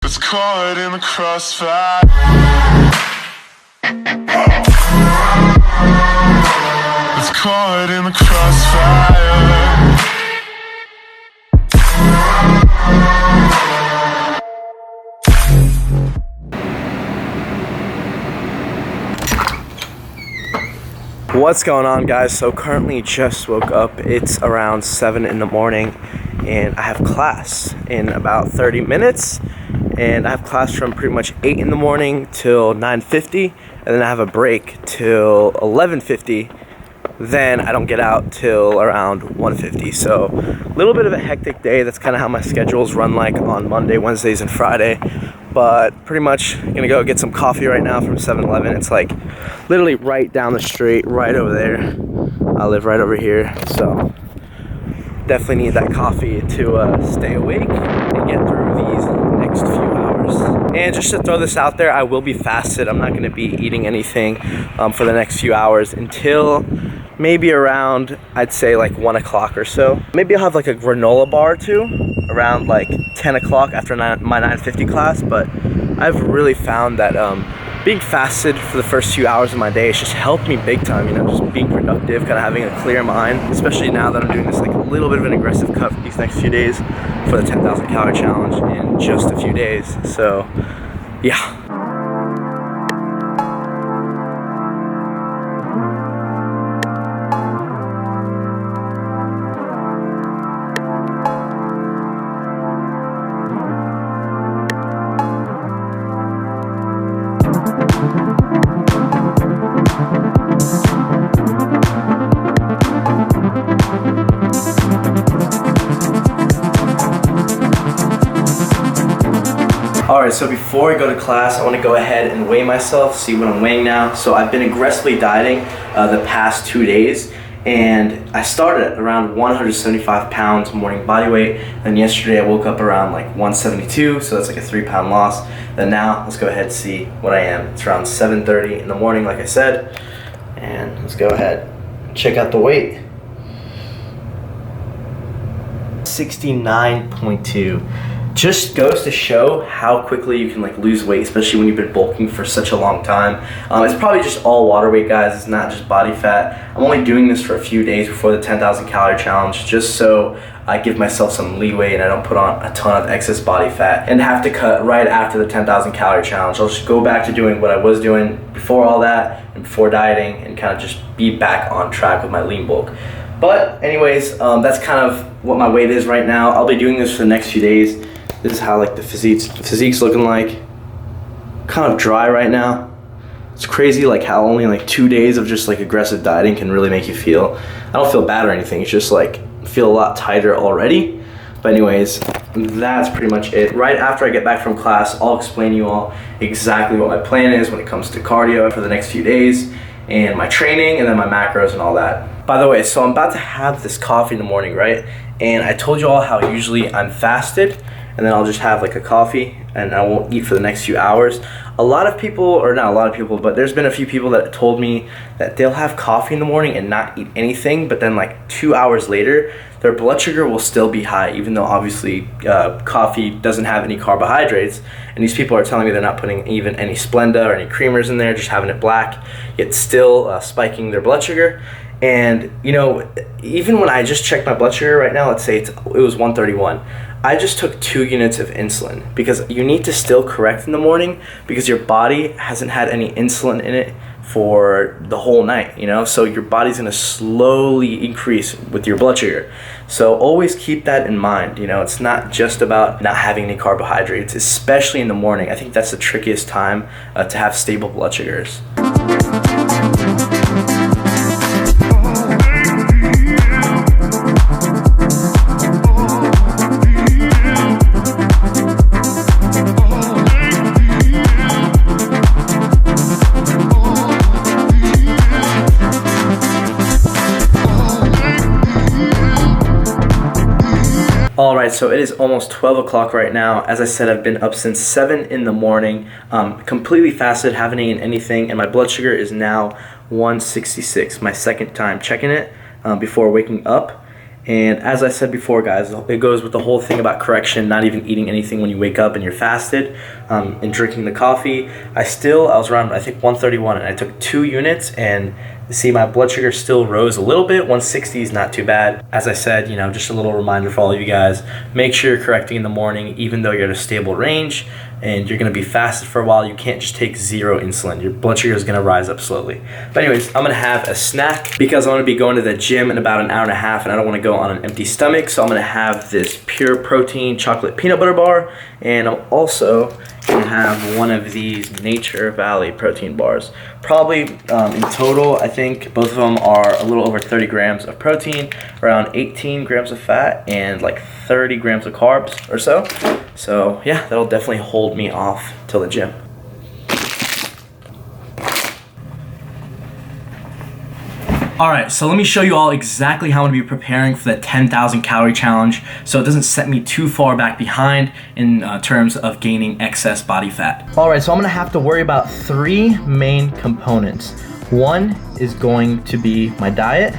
It's caught in the crossfire. It's caught in the crossfire. What's going on, guys? So currently just woke up. It's around 7 in the morning and I have class in about 30 minutes, and I have class from pretty much 8 in the morning till 9:50, and then I have a break till 11:50. Then I don't get out till around 1:50. So a little bit of a hectic day. That's kind of how my schedules run like on Monday, Wednesdays, and Friday. But pretty much gonna go get some coffee right now from 7-Eleven. It's like literally right down the street, right over there. I live right over here, so definitely need that coffee to stay awake and get through these next few hours. And just to throw this out there, I will be fasted. I'm not gonna be eating anything for the next few hours until maybe around, I'd say like 1 o'clock or so. Maybe I'll have like a granola bar or two around like 10 o'clock after my 9:50 class. But I've really found that being fasted for the first few hours of my day has just helped me big time, you know, just being productive, kind of having a clear mind, especially now that I'm doing this like a little bit of an aggressive cut for these next few days for the 10,000 calorie challenge in just a few days. So yeah. Alright, so before I go to class, I want to go ahead and weigh myself, see what I'm weighing now. So I've been aggressively dieting the past 2 days, and I started at around 175 pounds morning body weight. Then yesterday I woke up around like 172, so that's like a 3-pound loss. Then now, let's go ahead and see what I am. It's around 7:30 in the morning, like I said. And let's go ahead and check out the weight. 69.2. Just goes to show how quickly you can like lose weight, especially when you've been bulking for such a long time. It's probably just all water weight, guys. It's not just body fat. I'm only doing this for a few days before the 10,000 calorie challenge, just so I give myself some leeway and I don't put on a ton of excess body fat and have to cut right after the 10,000 calorie challenge. I'll just go back to doing what I was doing before all that and before dieting, and kind of just be back on track with my lean bulk. But anyways, that's kind of what my weight is right now. I'll be doing this for the next few days. This is how like the physique's looking like. Kind of dry right now. It's crazy like how only like 2 days of just like aggressive dieting can really make you feel. I don't feel bad or anything. It's just like I feel a lot tighter already. But anyways, that's pretty much it. Right after I get back from class, I'll explain to you all exactly what my plan is when it comes to cardio for the next few days, and my training, and then my macros and all that. By the way, so I'm about to have this coffee in the morning, right? And I told you all how usually I'm fasted, and then I'll just have like a coffee and I won't eat for the next few hours. A lot of people, or not a lot of people, but there's been a few people that told me that they'll have coffee in the morning and not eat anything, but then like 2 hours later, their blood sugar will still be high, even though obviously coffee doesn't have any carbohydrates. And these people are telling me they're not putting even any Splenda or any creamers in there, just having it black, yet still spiking their blood sugar. And you know, even when I just checked my blood sugar right now, let's say it was 131, I just took 2 units of insulin, because you need to still correct in the morning because your body hasn't had any insulin in it for the whole night, you know? So your body's gonna slowly increase with your blood sugar. So always keep that in mind, you know? It's not just about not having any carbohydrates, especially in the morning. I think that's the trickiest time to have stable blood sugars. Alright, so it is almost 12 o'clock right now. As I said, I've been up since 7 in the morning, completely fasted, haven't eaten anything, and my blood sugar is now 166, my second time checking it before waking up. And as I said before, guys, it goes with the whole thing about correction, not even eating anything when you wake up and you're fasted, and drinking the coffee. I was around, I think, 131, and I took 2 units, and see, my blood sugar still rose a little bit. 160 is not too bad. As I said, just a little reminder for all of you guys, make sure you're correcting in the morning, even though you're at a stable range and you're gonna be fasted for a while. You can't just take 0 insulin. Your blood sugar is gonna rise up slowly. But anyways, I'm gonna have a snack because I'm gonna be going to the gym in about an hour and a half, and I don't wanna go on an empty stomach. So I'm gonna have this pure protein chocolate peanut butter bar, and I'm also gonna have one of these Nature Valley protein bars. Probably in total, I think both of them are a little over 30 grams of protein, around 18 grams of fat, and like 30 grams of carbs or so. So yeah, that'll definitely hold me off till the gym. All right, so let me show you all exactly how I'm gonna be preparing for the 10,000 calorie challenge so it doesn't set me too far back behind in terms of gaining excess body fat. All right, so I'm gonna have to worry about 3 main components. 1 is going to be my diet,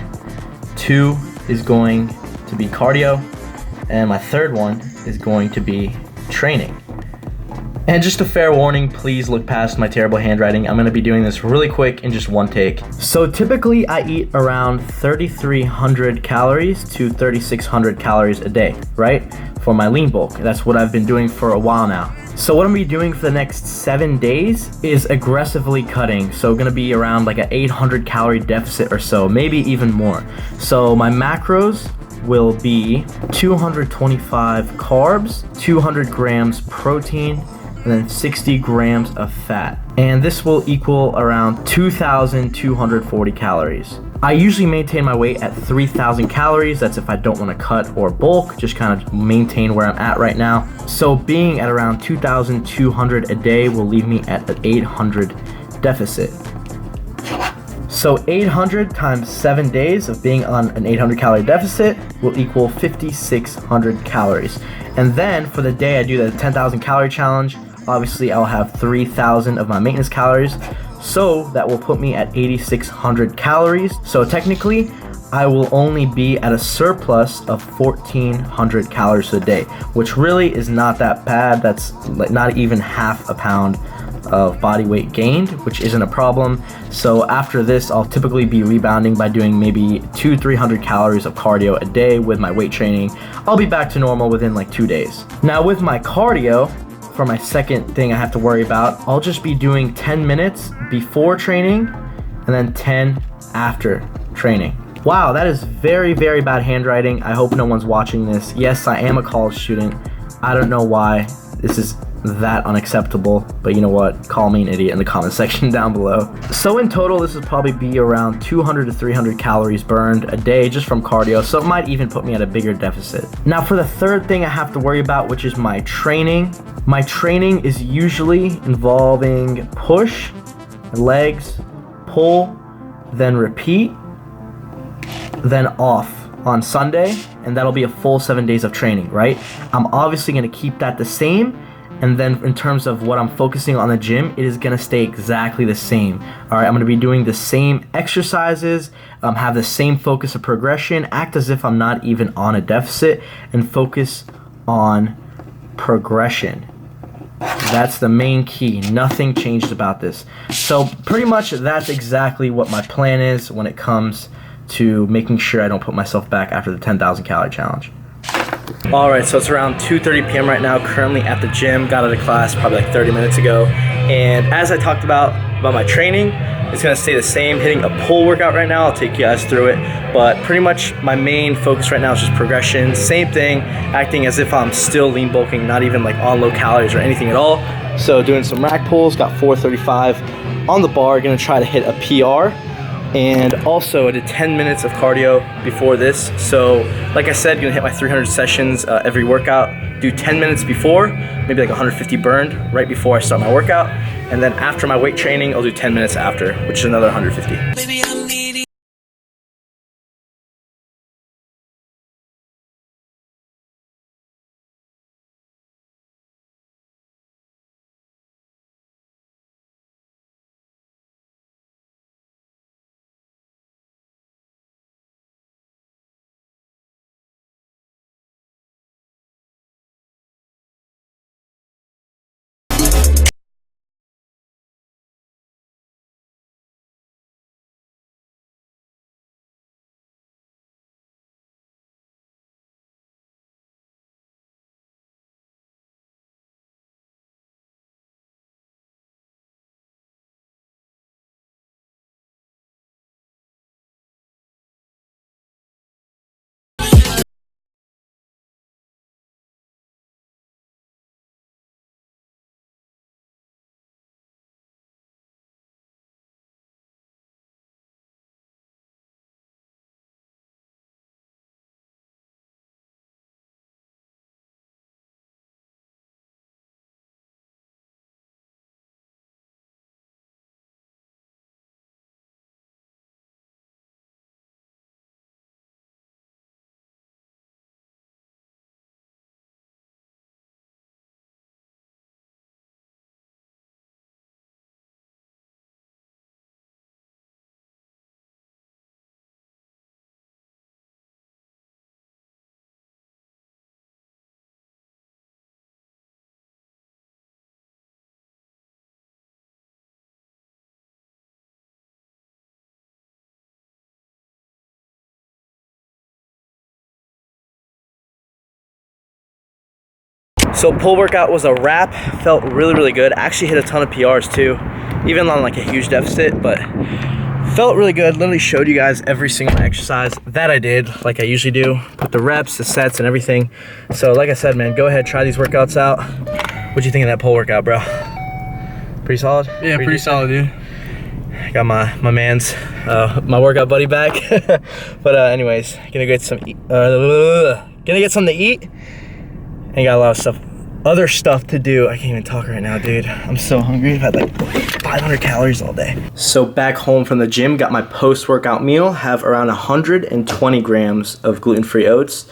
2 is going to be cardio, and my 3rd one is going to be training. And just a fair warning, please look past my terrible handwriting. I'm gonna be doing this really quick in just one take. So typically I eat around 3,300 calories to 3,600 calories a day, right? For my lean bulk. That's what I've been doing for a while now. So what I'm gonna be doing for the next 7 days is aggressively cutting. So gonna be around like an 800 calorie deficit or so, maybe even more. So my macros will be 225 carbs, 200 grams protein, and then 60 grams of fat. And this will equal around 2,240 calories. I usually maintain my weight at 3,000 calories. That's if I don't want to cut or bulk, just kind of maintain where I'm at right now. So being at around 2,200 a day will leave me at an 800 deficit. So 800 times 7 days of being on an 800 calorie deficit will equal 5,600 calories. And then for the day I do the 10,000 calorie challenge, obviously I'll have 3,000 of my maintenance calories. So that will put me at 8,600 calories. So technically, I will only be at a surplus of 1,400 calories a day, which really is not that bad. That's like not even half a pound of body weight gained, which isn't a problem. So after this, I'll typically be rebounding by doing maybe 200-300 calories of cardio a day with my weight training. I'll be back to normal within like 2 days. Now with my cardio, for my second thing I have to worry about, I'll just be doing 10 minutes before training and then 10 after training. Wow, that is very, very bad handwriting. I hope no one's watching this. Yes, I am a college student. I don't know why this is that unacceptable, but you know what? Call me an idiot in the comment section down below. So in total, this would probably be around 200 to 300 calories burned a day just from cardio, so it might even put me at a bigger deficit. Now for the third thing I have to worry about, which is my training. My training is usually involving push, legs, pull, then repeat, then off on Sunday, and that'll be a full 7 days of training, right? I'm obviously gonna keep that the same, and then in terms of what I'm focusing on the gym, it is gonna stay exactly the same. All right, I'm gonna be doing the same exercises, have the same focus of progression, act as if I'm not even on a deficit, and focus on progression. That's the main key. Nothing changed about this. So pretty much that's exactly what my plan is when it comes to making sure I don't put myself back after the 10,000 calorie challenge. All right, so it's around 2:30 p.m. right now, currently at the gym, got out of class probably like 30 minutes ago. And as I talked about my training, it's gonna stay the same, hitting a pull workout right now. I'll take you guys through it. But pretty much my main focus right now is just progression. Same thing, acting as if I'm still lean bulking, not even like on low calories or anything at all. So doing some rack pulls, got 435 on the bar, gonna try to hit a PR. And also I did 10 minutes of cardio before this. So like I said, gonna hit my 300 sessions every workout. Do 10 minutes before, maybe like 150 burned right before I start my workout. And then after my weight training, I'll do 10 minutes after, which is another 150. So pull workout was a wrap. Felt really, really good. Actually hit a ton of PRs too, even on like a huge deficit, but felt really good. Literally showed you guys every single exercise that I did like I usually do. Put the reps, the sets, and everything. So like I said, man, go ahead, try these workouts out. What'd you think of that pull workout, bro? Pretty solid? Yeah, pretty solid, dude. Got my man's, my workout buddy back. But anyways, gonna get some, gonna get something to eat. And got a lot of other stuff to do. I can't even talk right now, dude. I'm so hungry. I've had like 500 calories all day. So back home from the gym, got my post-workout meal. Have around 120 grams of gluten-free oats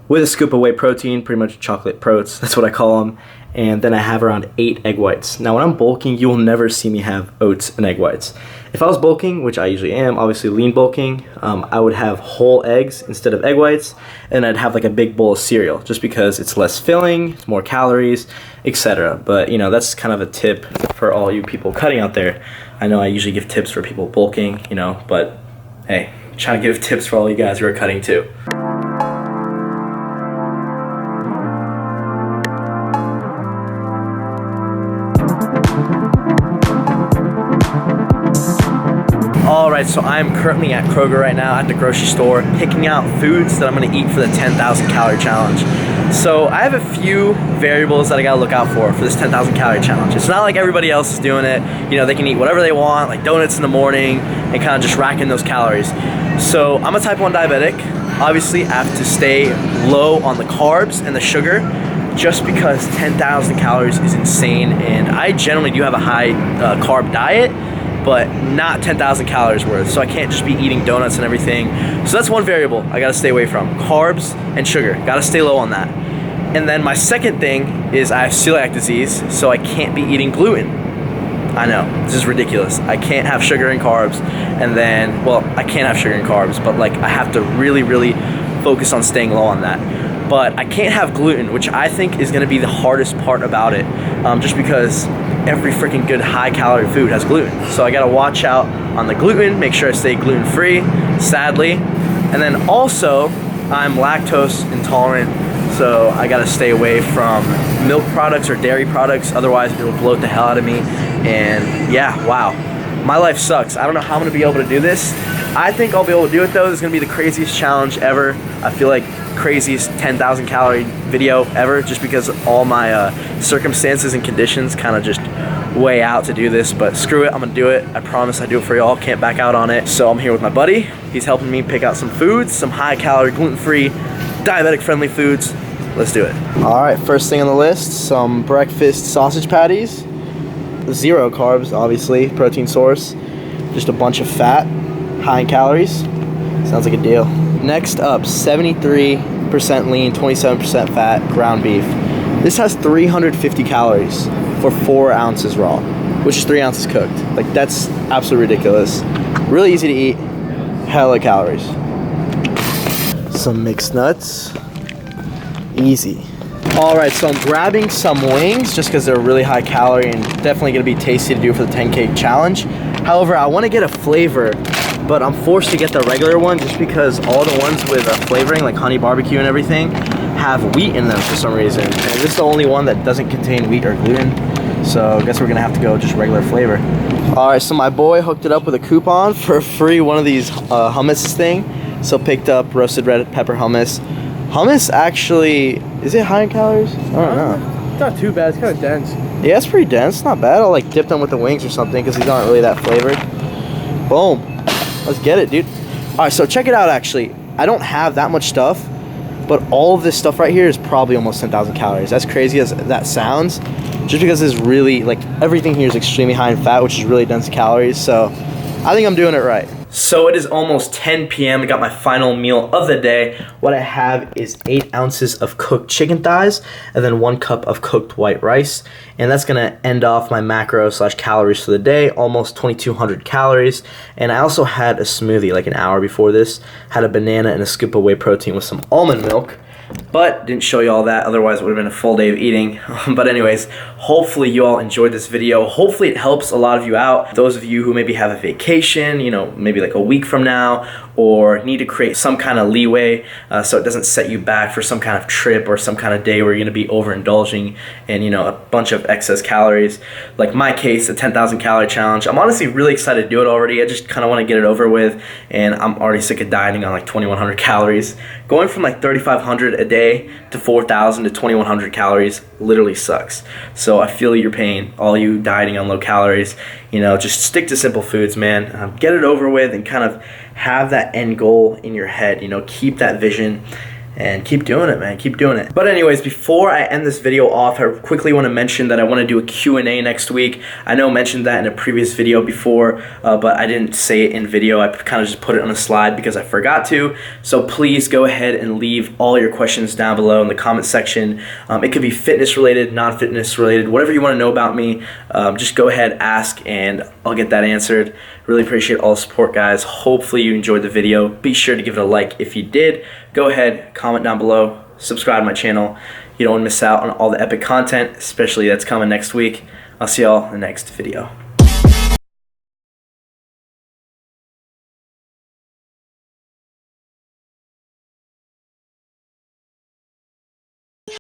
with a scoop of whey protein, pretty much chocolate protes. That's what I call them. And then I have around 8 egg whites. Now when I'm bulking, you will never see me have oats and egg whites. If I was bulking, which I usually am, obviously lean bulking, I would have whole eggs instead of egg whites, and I'd have like a big bowl of cereal just because it's less filling, it's more calories, etc. But you know, that's kind of a tip for all you people cutting out there. I know I usually give tips for people bulking, you know, but hey, trying to give tips for all you guys who are cutting too. Alright, so I'm currently at Kroger right now at the grocery store picking out foods that I'm going to eat for the 10,000 calorie challenge. So I have a few variables that I got to look out for this 10,000 calorie challenge. It's not like everybody else is doing it. You know, they can eat whatever they want, like donuts in the morning, and kind of just racking those calories. So I'm a type 1 diabetic. Obviously, I have to stay low on the carbs and the sugar just because 10,000 calories is insane, and I generally do have a high carb diet, but not 10,000 calories worth. So I can't just be eating donuts and everything. So that's one variable I gotta stay away from. Carbs and sugar, gotta stay low on that. And then my second thing is I have celiac disease, so I can't be eating gluten. I know, this is ridiculous. I can't have sugar and carbs, and then, well, I can't have sugar and carbs, but like I have to really, really focus on staying low on that. But I can't have gluten, which I think is gonna be the hardest part about it, just because every freaking good high calorie food has gluten. So I gotta watch out on the gluten, make sure I stay gluten free, sadly. And then also, I'm lactose intolerant, so I gotta stay away from milk products or dairy products, otherwise it'll bloat the hell out of me. And yeah, wow, my life sucks. I don't know how I'm gonna be able to do this. I think I'll be able to do it though. This is gonna be the craziest challenge ever. I feel like craziest 10,000 calorie video ever, just because all my circumstances and conditions kind of just way out to do this. But screw it, I'm gonna do it. I promise I do it for y'all, can't back out on it. So I'm here with my buddy. He's helping me pick out some foods, some high calorie, gluten-free, diabetic friendly foods. Let's do it. All right, first thing on the list, some breakfast sausage patties. 0 carbs, obviously, protein source. Just a bunch of fat, high in calories. Sounds like a deal. Next up, 73% lean, 27% fat, ground beef. This has 350 calories for 4 ounces raw, which is 3 ounces cooked. Like, that's absolutely ridiculous. Really easy to eat, hella calories. Some mixed nuts, easy. All right, so I'm grabbing some wings just because they're really high calorie and definitely gonna be tasty to do for the 10K challenge. However, I wanna get a flavor, but I'm forced to get the regular one just because all the ones with flavoring, like honey barbecue and everything, have wheat in them for some reason. And this is the only one that doesn't contain wheat or gluten. So I guess we're gonna have to go just regular flavor. All right, so my boy hooked it up with a coupon for free one of these hummus thing. So picked up roasted red pepper hummus. Hummus actually, is it high in calories? I don't know. It's not too bad, it's kind of dense. Yeah, it's pretty dense, it's not bad. I'll like dip them with the wings or something because these aren't really that flavored. Boom, let's get it, dude. All right, so check it out actually. I don't have that much stuff, but all of this stuff right here is probably almost 10,000 calories. As crazy as that sounds, just because it's really, like, everything here is extremely high in fat, which is really dense calories, so I think I'm doing it right. So it is almost 10 p.m. I got my final meal of the day. What I have is 8 ounces of cooked chicken thighs and then 1 cup of cooked white rice. And that's gonna end off my macro / calories for the day, almost 2,200 calories. And I also had a smoothie like an hour before this. Had a banana and a scoop of whey protein with some almond milk. but didn't show you all that, otherwise it would have been a full day of eating. But anyways, hopefully you all enjoyed this video. Hopefully it helps a lot of you out. Those of you who maybe have a vacation, you know, maybe like a week from now, or need to create some kind of leeway so it doesn't set you back for some kind of trip or some kind of day where you're going to be overindulging in, you know, a bunch of excess calories. Like my case, the 10,000 calorie challenge. I'm honestly really excited to do it already. I just kind of want to get it over with, and I'm already sick of dieting on like 2,100 calories. Going from like 3,500 a day to 4,000 to 2,100 calories literally sucks. So I feel your pain, all you dieting on low calories. You know, just stick to simple foods, man. Get it over with and kind of have that end goal in your head. You know, keep that vision and keep doing it, man. Keep doing it. But anyways, before I end this video off, I quickly want to mention that I want to do a Q&A next week. I know I mentioned that in a previous video before, but I didn't say it in video. I kind of just put it on a slide because I forgot to. So please go ahead and leave all your questions down below in the comment section. It could be fitness related, non-fitness related, whatever you want to know about me. Just go ahead, ask, and I'll get that answered. Really appreciate all the support, guys. Hopefully you enjoyed the video. Be sure to give it a like if you did. Go ahead, comment down below, subscribe to my channel. You don't want to miss out on all the epic content, especially that's coming next week. I'll see y'all in the next video.